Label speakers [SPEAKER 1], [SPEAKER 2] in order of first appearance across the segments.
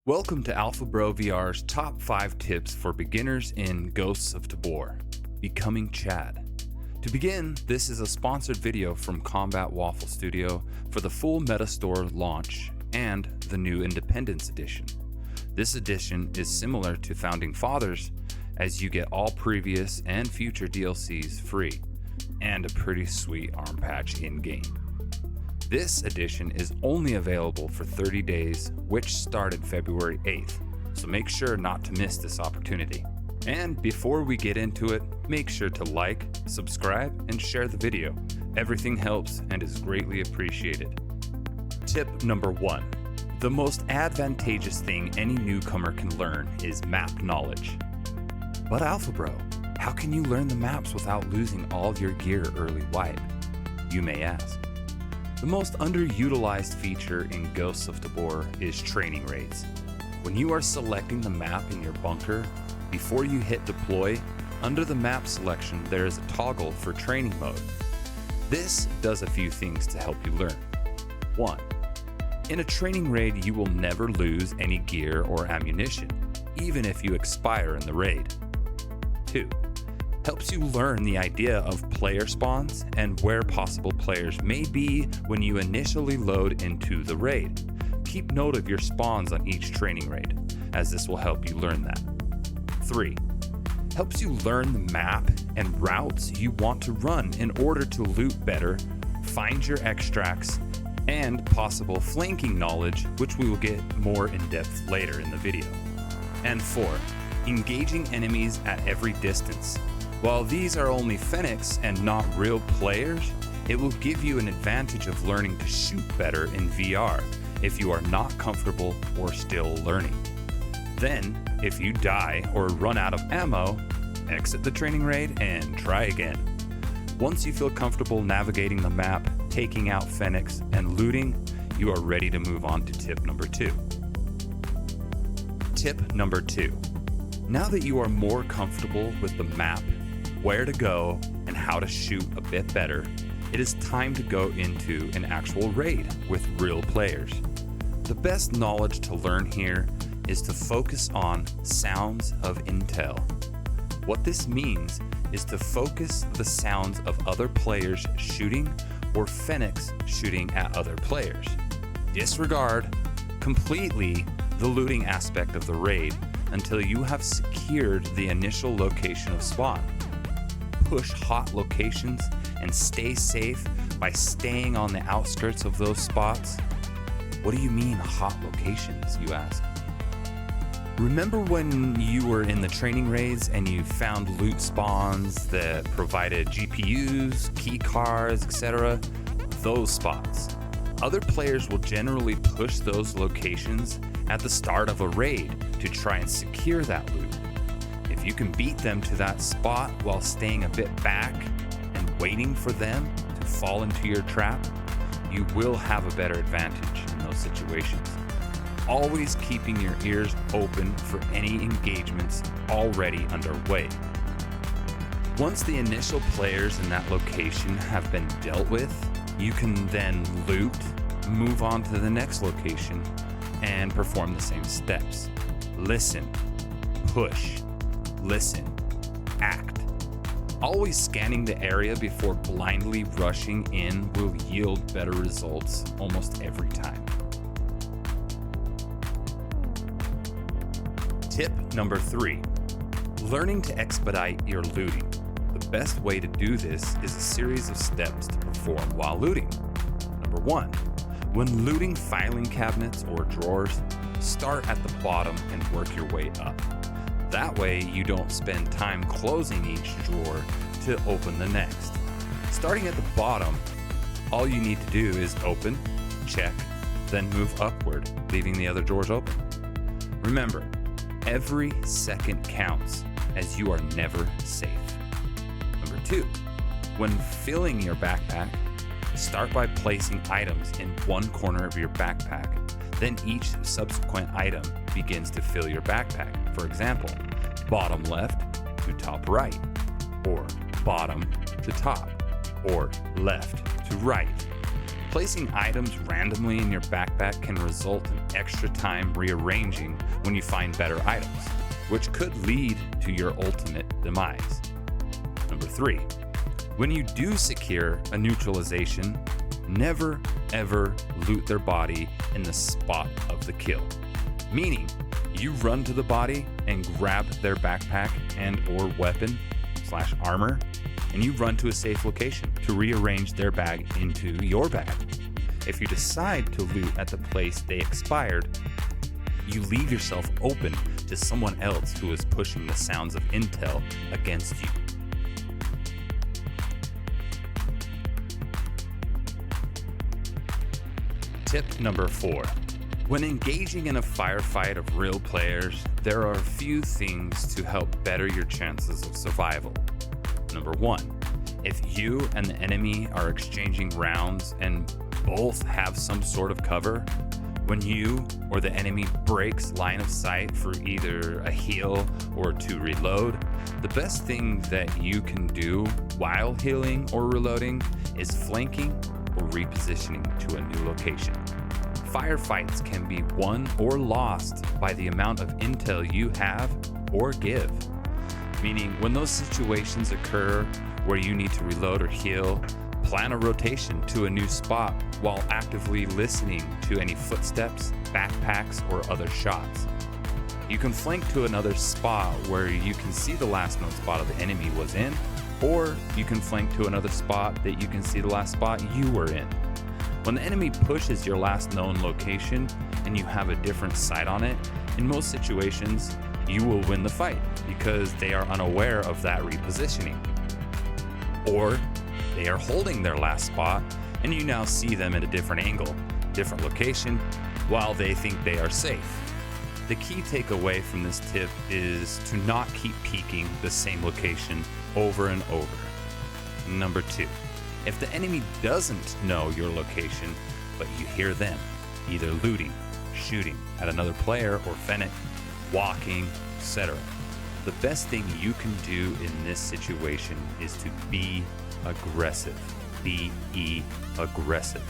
[SPEAKER 1] Welcome to AlphaBroVR's top 5 tips for beginners in Ghosts of Tabor, Becoming Chad. To begin, this is a sponsored video from Combat Waffle Studio for the full Metastore launch and the new Independence Edition. This edition is similar to Founding Fathers, as you get all previous and future DLCs free, and a pretty sweet arm patch in-game. This edition is only available for 30 days, which started February 8th, so make sure not to miss this opportunity. And before we get into it, make sure to like, subscribe, and share the video. Everything helps and is greatly appreciated. Tip number 1. The most advantageous thing any newcomer can learn is map knowledge. But AlphaBro, how can you learn the maps without losing all your gear early wipe? You may ask. The most underutilized feature in Ghosts of Tabor is training raids. When you are selecting the map in your bunker, before you hit deploy, under the map selection there is a toggle for training mode. This does a few things to help you learn. 1. In a training raid you will never lose any gear or ammunition, even if you expire in the raid. 2. Helps you learn the idea of player spawns and where possible players may be when you initially load into the raid. Keep note of your spawns on each training raid, as this will help you learn that. 3. Helps you learn the map and routes you want to run in order to loot better, find your extracts, and possible flanking knowledge, which we will get more in depth later in the video. And 4. Engaging enemies at every distance. While these are only Fenix and not real players, it will give you an advantage of learning to shoot better in VR if you are not comfortable or still learning. Then, if you die or run out of ammo, exit the training raid and try again. Once you feel comfortable navigating the map, taking out Fenix, and looting, you are ready to move on to tip number 2. Tip number 2. Now that you are more comfortable with the map, where to go, and how to shoot a bit better, it is time to go into an actual raid with real players. The best knowledge to learn here is to focus on sounds of intel. What this means is to focus the sounds of other players shooting or Fenix shooting at other players. Disregard completely the looting aspect of the raid until you have secured the initial location of spawn. Push hot locations and stay safe by staying on the outskirts of those spots. What do you mean hot locations, you ask? Remember when you were in the training raids and you found loot spawns that provided GPUs, key cards, etc.? Those spots. Other players will generally push those locations at the start of a raid to try and secure that loot. If you can beat them to that spot while staying a bit back and waiting for them to fall into your trap, you will have a better advantage in those situations. Always keeping your ears open for any engagements already underway. Once the initial players in that location have been dealt with, you can then loot, move on to the next location, and perform the same steps. Listen, push, listen, act. Always scanning the area before blindly rushing in will yield better results almost every time. Tip number 3. Learning to expedite your looting. The best way to do this is a series of steps to perform while looting. Number 1. When looting filing cabinets or drawers, start at the bottom and work your way up. That way you don't spend time closing each drawer to open the next. Starting at the bottom, all you need to do is open, check, then move upward, leaving the other drawers open. Remember, every second counts, as you are never safe. Number 2, when filling your backpack, start by placing items in one corner of your backpack. Then each subsequent item begins to fill your backpack. For example, bottom left to top right, or bottom to top, or left to right. Placing items randomly in your backpack can result in extra time rearranging when you find better items, which could lead to your ultimate demise. Number 3, when you do secure a neutralization, never ever loot their body in the spot of the kill. Meaning, you run to the body and grab their backpack and or weapon / armor, and you run to a safe location to rearrange their bag into your bag. If you decide to loot at the place they expired, you leave yourself open to someone else who is pushing the sounds of intel against you. Tip number 4. When engaging in a firefight of real players, there are a few things to help better your chances of survival. Number 1, if you and the enemy are exchanging rounds and both have some sort of cover, when you or the enemy breaks line of sight for either a heal or to reload, the best thing that you can do while healing or reloading is flanking or repositioning to a new location. Firefights can be won or lost by the amount of intel you have or give. Meaning, when those situations occur where you need to reload or heal, plan a rotation to a new spot while actively listening to any footsteps, backpacks, or other shots. You can flank to another spot where you can see the last known spot of the enemy was in, or you can flank to another spot that you can see the last spot you were in. When the enemy pushes your last known location and you have a different sight on it, in most situations, you will win the fight because they are unaware of that repositioning. Or they are holding their last spot and you now see them at a different angle, different location, while they think they are safe. The key takeaway from this tip is to not keep peeking the same location over and over. Number 2, if the enemy doesn't know your location, but you hear them either looting, shooting at another player or Fennec, walking, etc., the best thing you can do in this situation is to be aggressive. Be aggressive.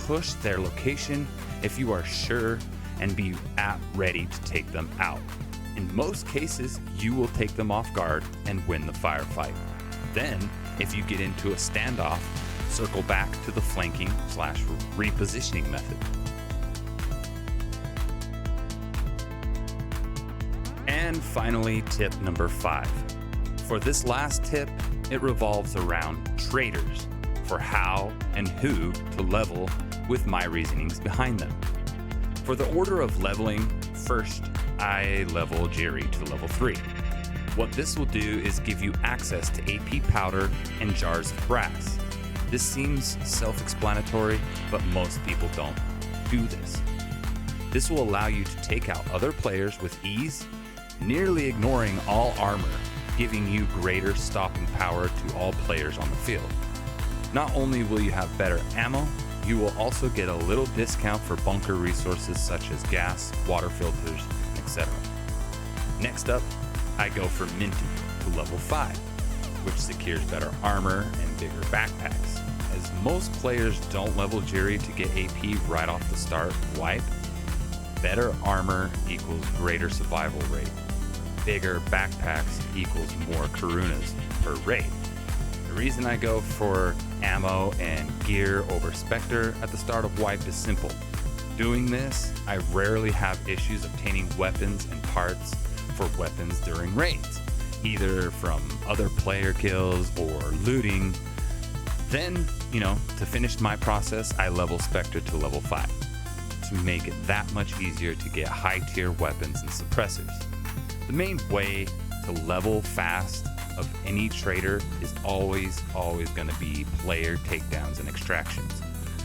[SPEAKER 1] Push their location if you are sure and be ready to take them out. In most cases, you will take them off guard and win the firefight. Then, if you get into a standoff, circle back to the flanking / repositioning method. And finally, tip number 5. For this last tip, it revolves around traders for how and who to level with my reasonings behind them. For the order of leveling, first I level Jerry to level 3. What this will do is give you access to AP powder and jars of brass. This seems self-explanatory, but most people don't do this. This will allow you to take out other players with ease, nearly ignoring all armor, giving you greater stopping power to all players on the field. Not only will you have better ammo, you will also get a little discount for bunker resources such as gas, water filters, etc. Next up, I go for minting to level 5, which secures better armor and bigger backpacks. As most players don't level Jerry to get AP right off the start wipe, better armor equals greater survival rate. Bigger backpacks equals more Karunas per raid. The reason I go for ammo and gear over Spectre at the start of wipe is simple. Doing this, I rarely have issues obtaining weapons and parts for weapons during raids, either from other player kills or looting. Then, to finish my process, I level Spectre to level 5 to make it that much easier to get high tier weapons and suppressors. The main way to level fast of any trader is always going to be player takedowns and extractions.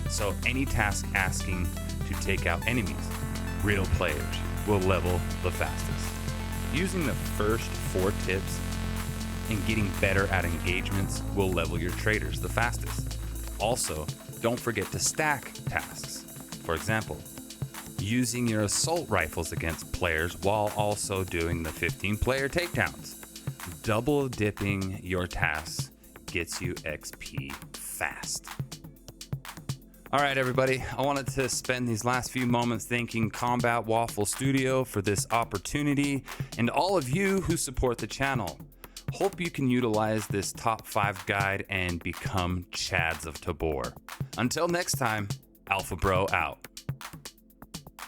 [SPEAKER 1] So any task asking to take out enemies, real players, will level the fastest. Using the first 4 tips and getting better at engagements will level your traders the fastest. Also, don't forget to stack tasks. For example, using your assault rifles against players while also doing the 15 player takedowns. Double dipping your tasks gets you XP fast. All right, everybody. I wanted to spend these last few moments thanking Combat Waffle Studio for this opportunity and all of you who support the channel. Hope you can utilize this top 5 guide and become Chads of Tabor. Until next time, AlphaBro out.